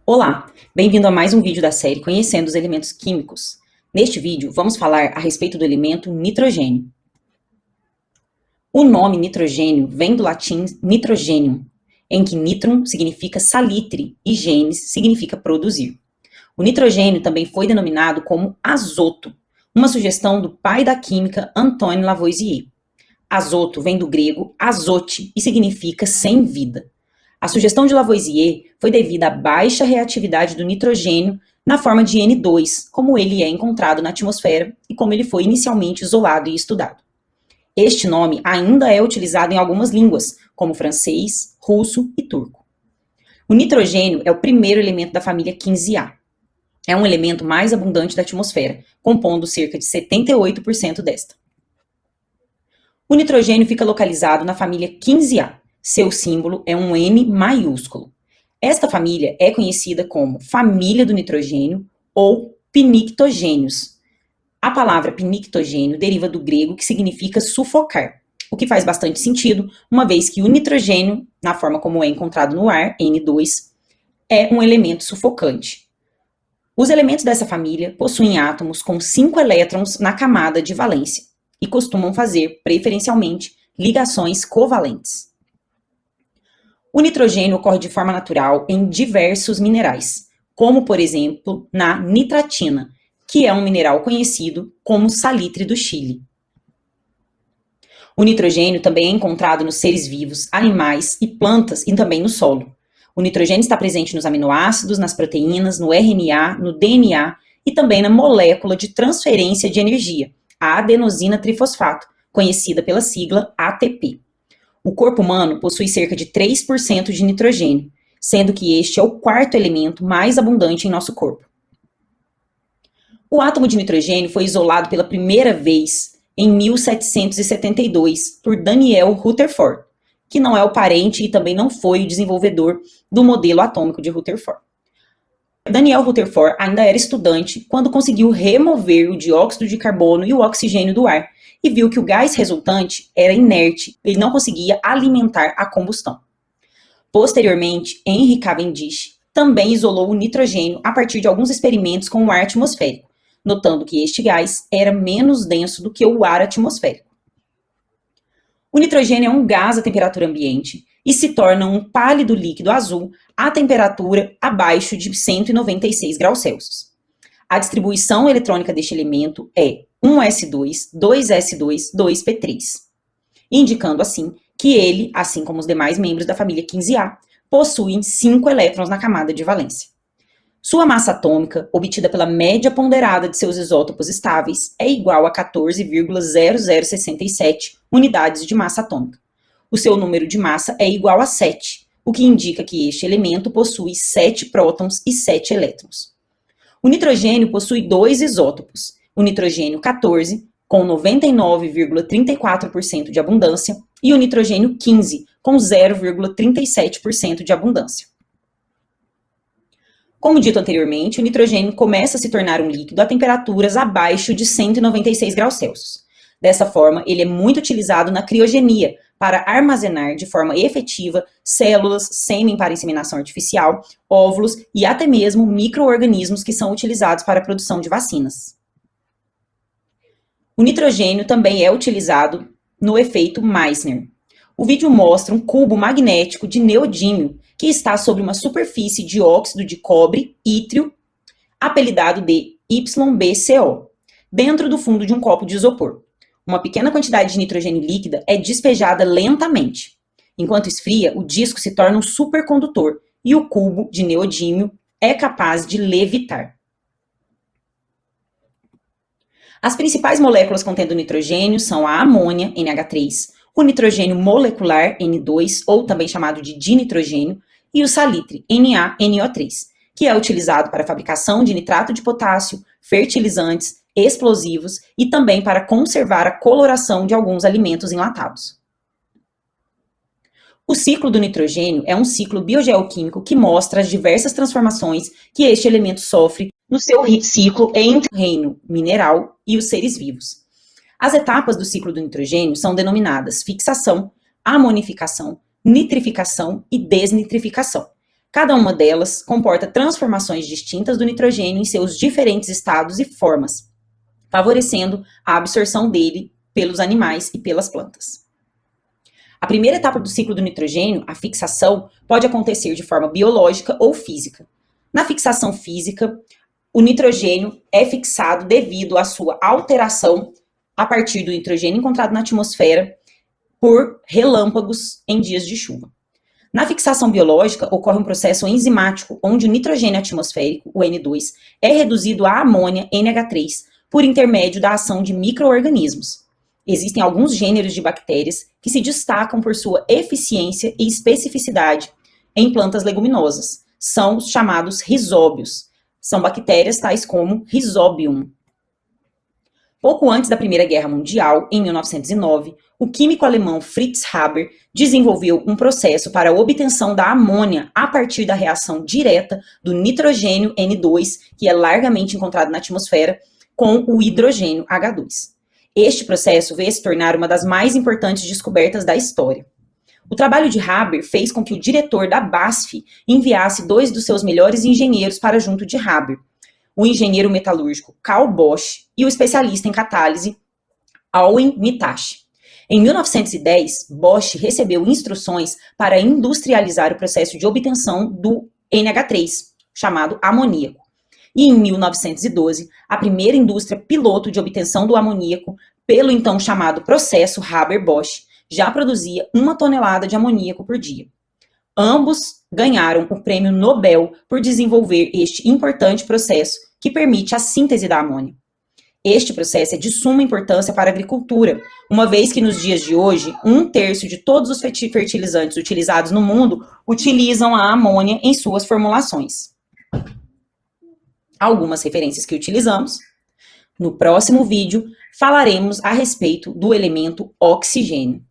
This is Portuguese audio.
Olá, bem-vindo a mais um vídeo da série Conhecendo os Elementos Químicos. Neste vídeo, vamos falar a respeito do elemento nitrogênio. O nome nitrogênio vem do latim nitrogenium, em que nitrum significa salitre e genes significa produzir. O nitrogênio também foi denominado como azoto, uma sugestão do pai da química Antoine Lavoisier. Azoto vem do grego azote e significa sem vida. A sugestão de Lavoisier foi devida à baixa reatividade do nitrogênio na forma de N2, como ele é encontrado na atmosfera e como ele foi inicialmente isolado e estudado. Este nome ainda é utilizado em algumas línguas, como francês, russo e turco. O nitrogênio é o primeiro elemento da família 15A. É um elemento mais abundante da atmosfera, compondo cerca de 78% desta. O nitrogênio fica localizado na família 15A. Seu símbolo é um N maiúsculo. Esta família é conhecida como família do nitrogênio ou pinictogênios. A palavra pinictogênio deriva do grego que significa sufocar, o que faz bastante sentido, uma vez que o nitrogênio, na forma como é encontrado no ar, N2, é um elemento sufocante. Os elementos dessa família possuem átomos com 5 elétrons na camada de valência e costumam fazer, preferencialmente, ligações covalentes. O nitrogênio ocorre de forma natural em diversos minerais, como, por exemplo, na nitratina, que é um mineral conhecido como salitre do Chile. O nitrogênio também é encontrado nos seres vivos, animais e plantas e também no solo. O nitrogênio está presente nos aminoácidos, nas proteínas, no RNA, no DNA e também na molécula de transferência de energia, a adenosina trifosfato, conhecida pela sigla ATP. O corpo humano possui cerca de 3% de nitrogênio, sendo que este é o quarto elemento mais abundante em nosso corpo. O átomo de nitrogênio foi isolado pela primeira vez em 1772 por Daniel Rutherford, que não é o parente e também não foi o desenvolvedor do modelo atômico de Rutherford. Daniel Rutherford ainda era estudante quando conseguiu remover o dióxido de carbono e o oxigênio do ar, e viu que o gás resultante era inerte, ele não conseguia alimentar a combustão. Posteriormente, Henry Cavendish também isolou o nitrogênio a partir de alguns experimentos com o ar atmosférico, notando que este gás era menos denso do que o ar atmosférico. O nitrogênio é um gás a temperatura ambiente e se torna um pálido líquido azul a temperatura abaixo de 196 graus Celsius. A distribuição eletrônica deste elemento é 1s2, 2s2, 2p3, indicando assim que ele, assim como os demais membros da família 15A, possuem 5 elétrons na camada de valência. Sua massa atômica, obtida pela média ponderada de seus isótopos estáveis, é igual a 14,0067 unidades de massa atômica. O seu número de massa é igual a 7, o que indica que este elemento possui 7 prótons e 7 elétrons. O nitrogênio possui 2 isótopos, o nitrogênio 14, com 99,34% de abundância, e o nitrogênio 15, com 0,37% de abundância. Como dito anteriormente, o nitrogênio começa a se tornar um líquido a temperaturas abaixo de 196 graus Celsius. Dessa forma, ele é muito utilizado na criogenia, para armazenar de forma efetiva células, sêmen para inseminação artificial, óvulos e até mesmo micro-organismos que são utilizados para a produção de vacinas. O nitrogênio também é utilizado no efeito Meissner. O vídeo mostra um cubo magnético de neodímio que está sobre uma superfície de óxido de cobre, ítrio, apelidado de YbCO, dentro do fundo de um copo de isopor. Uma pequena quantidade de nitrogênio líquida é despejada lentamente. Enquanto esfria, o disco se torna um supercondutor e o cubo de neodímio é capaz de levitar. As principais moléculas contendo nitrogênio são a amônia, NH3, o nitrogênio molecular, N2, ou também chamado de dinitrogênio, e o salitre, NaNO3, que é utilizado para a fabricação de nitrato de potássio, fertilizantes, explosivos e também para conservar a coloração de alguns alimentos enlatados. O ciclo do nitrogênio é um ciclo biogeoquímico que mostra as diversas transformações que este elemento sofre no seu ciclo entre o reino mineral e os seres vivos. As etapas do ciclo do nitrogênio são denominadas fixação, amonificação, nitrificação e desnitrificação. Cada uma delas comporta transformações distintas do nitrogênio em seus diferentes estados e formas, favorecendo a absorção dele pelos animais e pelas plantas. A primeira etapa do ciclo do nitrogênio, a fixação, pode acontecer de forma biológica ou física. Na fixação física, o nitrogênio é fixado devido à sua alteração a partir do nitrogênio encontrado na atmosfera por relâmpagos em dias de chuva. Na fixação biológica, ocorre um processo enzimático onde o nitrogênio atmosférico, o N2, é reduzido a amônia, NH3, por intermédio da ação de micro-organismos. Existem alguns gêneros de bactérias que se destacam por sua eficiência e especificidade em plantas leguminosas. São os chamados rizóbios. São bactérias tais como Rhizobium. Pouco antes da Primeira Guerra Mundial, em 1909, o químico alemão Fritz Haber desenvolveu um processo para a obtenção da amônia a partir da reação direta do nitrogênio N2, que é largamente encontrado na atmosfera, com o hidrogênio H2. Este processo veio a se tornar uma das mais importantes descobertas da história. O trabalho de Haber fez com que o diretor da BASF enviasse 2 dos seus melhores engenheiros para junto de Haber, o engenheiro metalúrgico Carl Bosch e o especialista em catálise Alwin Mitasch. Em 1910, Bosch recebeu instruções para industrializar o processo de obtenção do NH3, chamado amoníaco. E em 1912, a primeira indústria piloto de obtenção do amoníaco, pelo então chamado processo Haber-Bosch, já produzia 1 tonelada de amoníaco por dia. Ambos ganharam o prêmio Nobel por desenvolver este importante processo que permite a síntese da amônia. Este processo é de suma importância para a agricultura, uma vez que nos dias de hoje, 1/3 de todos os fertilizantes utilizados no mundo utilizam a amônia em suas formulações. Algumas referências que utilizamos. No próximo vídeo, falaremos a respeito do elemento oxigênio.